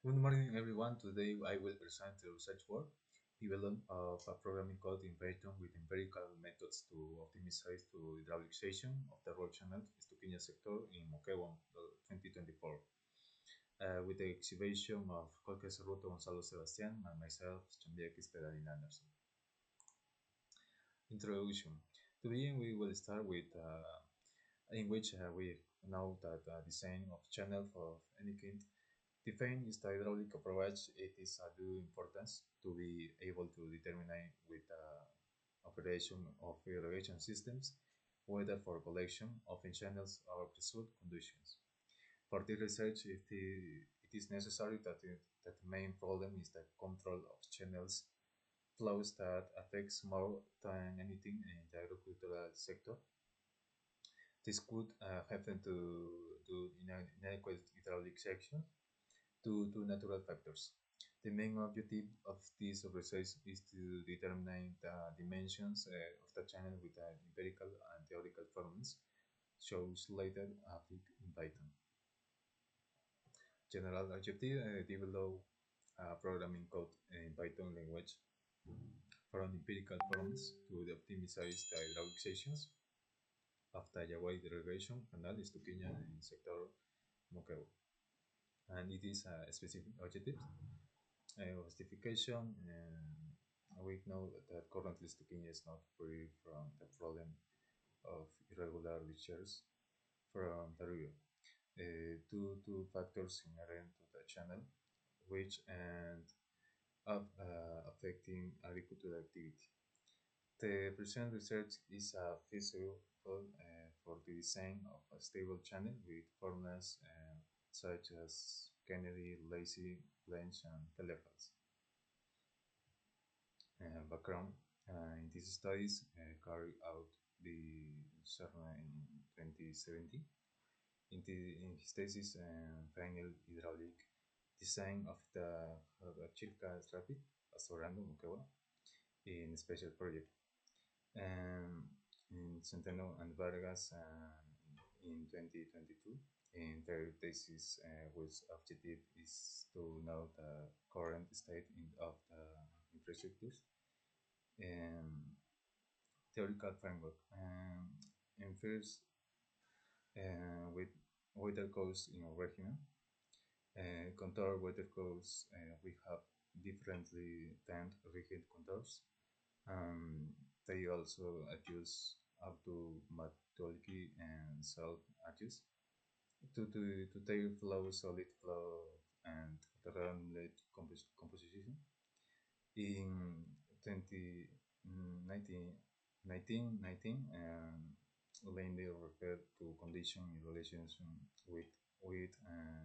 Good morning, everyone. Today I will present the research work development of a programming code in Python with empirical methods to optimize the hydrolization of the road channel Estuquiña sector in Moquegua 2024, with the exhibition of COLQUE SERRUTO Gonzalo Sebastian and myself, Chambilla Quispe and Anderson. Introduction. To begin, we will start with in which we know that the design of channel for any kind define is the hydraulic approach. It is of due importance to be able to determine with operation of irrigation systems whether for collection of in channels or pursuit conditions. For this research, it is necessary that the main problem is the control of channels flows that affects more than anything in the agricultural sector. This could happen to do inadequate hydraulic section due to natural factors. The main objective of this research is to determine the dimensions of the channel with empirical and theoretical formulas, shows later in Python. General objective develop programming code in Python language from empirical forms to optimize the hydraulic sections of the Yawai irrigation canal Estuquiña in sector Moquegua. And it is a specific objective justification. We know that currently Estuquiña is not free from the problem of irregular discharges from the river due to factors inherent to the channel, which end up affecting agricultural activity. The present research is feasible for the design of a stable channel with formulas such as Kennedy, Lacey, Blanche, and Tellerhals. Background in these studies carried out the SERRUTO in 2017. In his thesis, final hydraulic design of the Chilca Rapid, Astorando, Moquegua, in special project. In Centeno and Vargas in 2022. In their thesis, whose objective is to know the current state of the infrastructures and theoretical framework. In first, with weather codes in our region, contour weather codes, we have differently tanned rigid contours. They also adjust up to methodology and self-adjust to their flow, solid flow, and granulate composition. In 1919, Linde referred to condition in relation with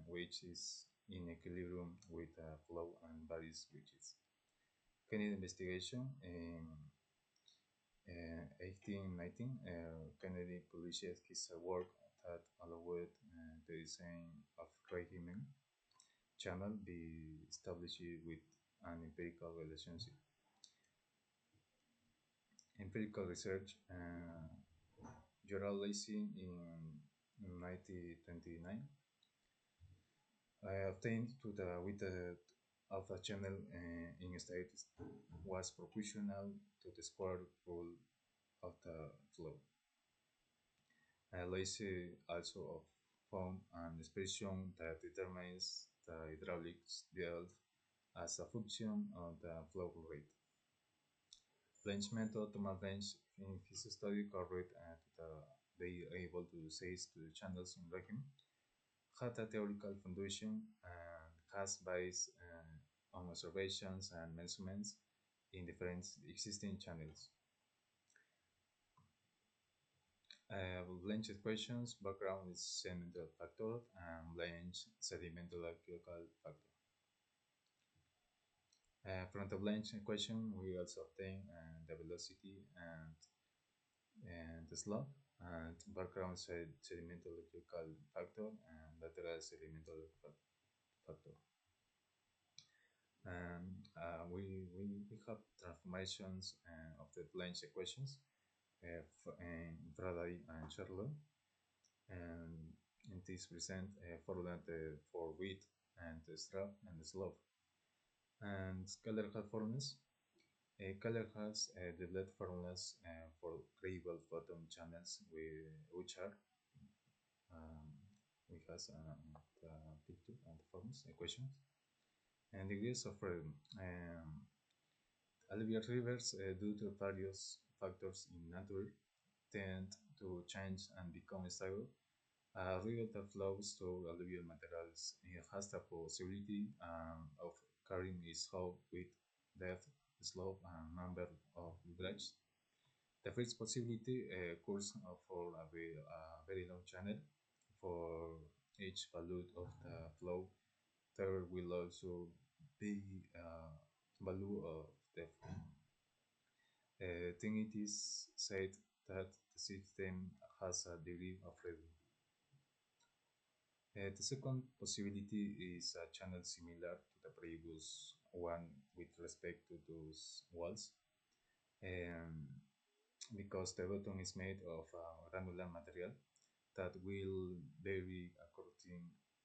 which is in equilibrium with flow and varies whiches. Kennedy investigation in 1819, Kennedy published his work that allowed the design of regimen channel be established with an empirical relationship. Empirical research, Gerald Lacey in 1929 obtained to the width of a channel in states was proportional to the square rule of the flow. Lacey also found an expression that determines the hydraulic depth as a function of the flow rate. Blanche method, Thomas Blanche, in his study correct they able to say to the channels in region, had a theoretical foundation and has based on observations and measurements in different existing channels. Blanche equations background is sedimental factor and Blanche sedimental archaeological factor. From the Blanche equation, we also obtain the velocity and the slope, and background sedimental electrical factor and lateral sedimental factor. And we have transformations of the Blanche equations in Faraday and Sherlock, and in this present formula for width and the slope. And Keller has formulas. Keller has developed formulas for variable bottom channels, which are um, we has the picture and the forms equations and degrees of freedom. Alluvial rivers, due to various factors in nature, tend to change and become stable. A river that flows through alluvial materials has the possibility of carrying its whole width, depth, slope, and number of villages. The first possibility occurs for a very long channel. For each value of the flow, there will also be a value of depth. Then it is said that the system has a degree of freedom. The second possibility is a channel similar to the previous one with respect to those walls, um, because the bottom is made of a granular material that will vary according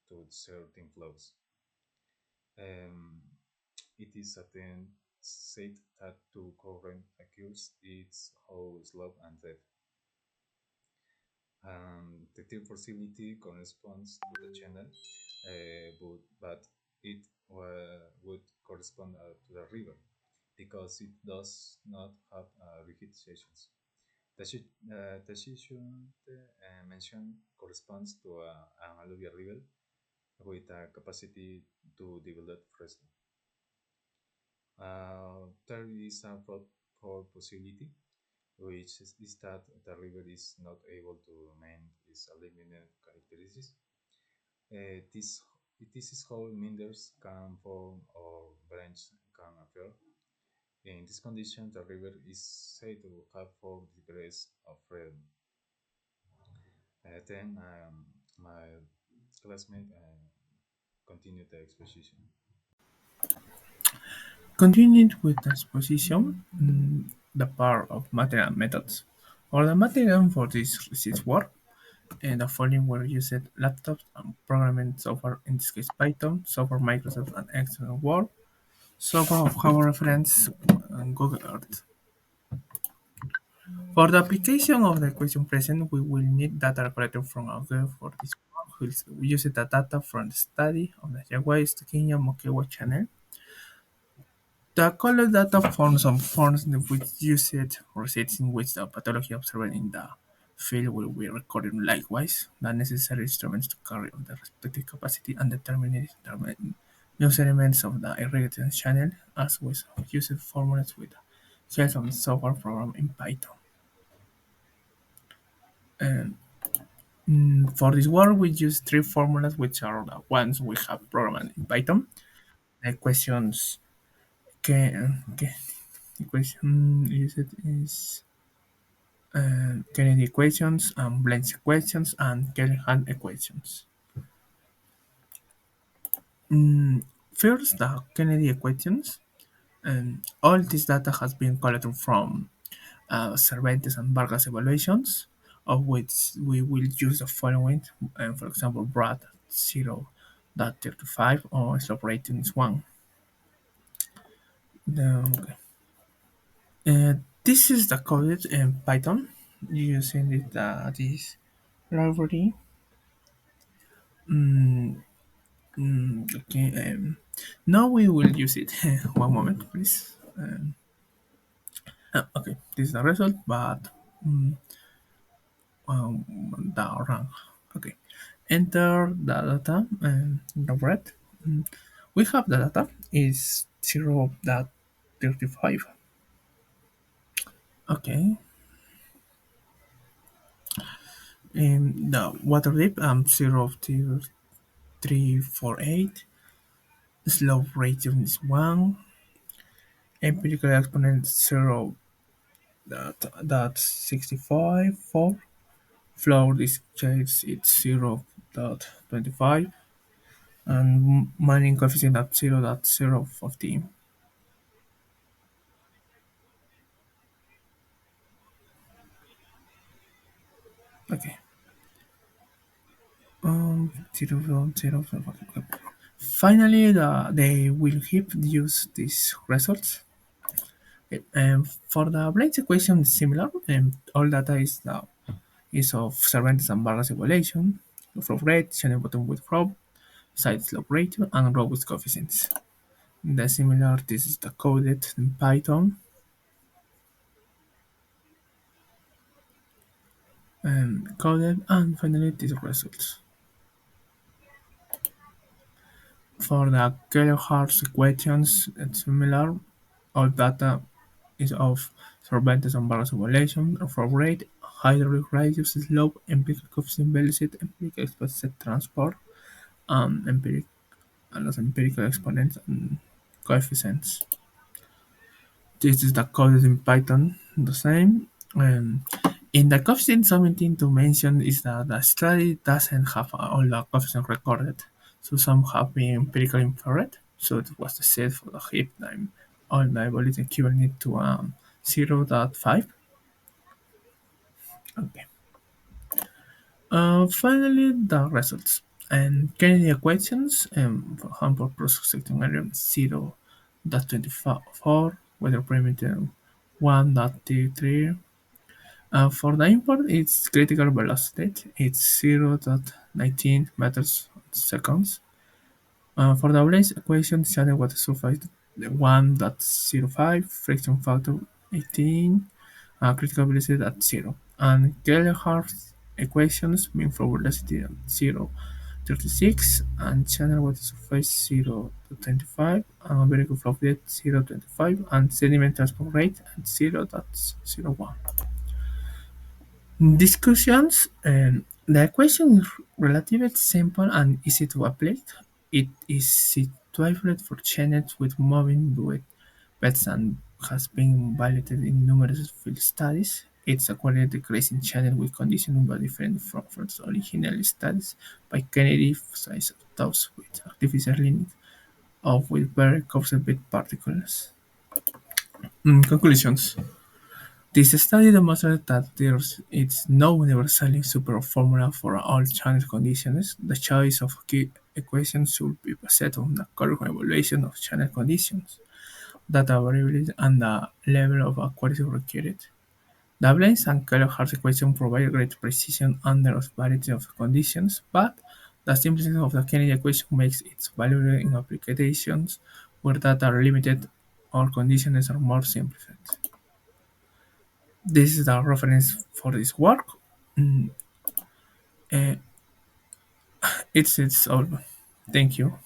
to certain flows. Um, it is then said that two current occurs its whole slope and depth. The third possibility corresponds to the channel, but it would correspond to the river because it does not have rigid sections. The section mentioned corresponds to an alluvial river with a capacity to develop fresh. There is a fourth possibility, which is that the river is not able to maintain its eliminate characteristics. This this is how meanders can form or branch can appear. In this condition, the river is said to have 4 degrees of freedom. Then my classmate continued the exposition. Continuing with the exposition, the part of material methods, or the material for this work, and the following were used laptops and programming software, in this case Python, software Microsoft and Excel Word, software of our reference and Google Earth. For the application of the equation present, we will need data collected from our web for this work. We use the data from the study of the Jaguar Estuquiña Moquegua channel. The color data forms some forms which use it receipts in which the pathology observed in the field will be recorded. Likewise, the necessary instruments to carry out the respective capacity and determine the measurements of the irrigation channel, as with used formulas with help of software program in Python. And for this work, we use three formulas, which are the ones we have programmed in Python. The equations the question used is Kennedy equations and Blench equations and Callahan equations. First, the Kennedy equations. All this data has been collected from Cervantes and Vargas evaluations, of which we will use the following. For example, Brad 0.35 or slope rating is 1. Okay. This is the code in Python using this library. Okay. Now we will use it. One moment, please. Okay, this is the result, but the wrong. Okay, enter the data and the red. Mm, we have the data is 0.35. Okay, the water depth 0.348. Slope ratio is 1. Empirical exponent 0 that 65 4. Floor discharge it's 0.25 and mining coefficient at 0.015. Okay. 0.0. Finally, they will heap use these results. For the Blaine's equation, is similar, and all data is of Cervantes and Vargas evaluation, flow rate, channel bottom width probe, side slope ratio, and row width coefficients. The similar, this is the coded in Python, and coded, and finally these results. For the Keller-Hartz equations, it's similar. All data is of Cervantes and Vargas evaluation, flow rate, hydraulic radius, slope, empirical coefficient velocity, empirical explicit transport, empirical and los empirical exponents and coefficients. This is the code in Python, the same. Um, in the coefficient, something to mention is that the study doesn't have all the coefficients recorded. So some have been empirically inferred. So it was the set for the heap time. All the evolution equivalent to 0.5. Okay. Finally, the results. And Kennedy equations, for example, process section area 0.24, weather parameter 1.33. For the import, its critical velocity it's 0.19 meters seconds. For the Blaze equation, channel water sulfide 1.05, friction factor 18, critical velocity at 0. And Keller-Hartz equations mean for velocity at 0.36 and channel water surface 0.25 and umbilical flow rate 0.25 and sediment transport rate at 0.01. Discussions. The equation is relatively simple and easy to apply. It is situated for channels with moving beds and has been validated in numerous field studies. It's a quality decreasing channel with conditions very different from the original studies by Kennedy, size of those with artificial limit of with very coarse bit particles. Conclusions. This study demonstrated that there is no universally superior formula for all channel conditions. The choice of key equations should be based on the correct evaluation of channel conditions, data variability, and the level of accuracy required. The Blaise and Keller-Hartz equation provide great precision under a variety of conditions, but the simplicity of the Kennedy equation makes it valuable in applications where data are limited or conditions are more simplified. This is the reference for this work. Mm, eh, it's all. Thank you.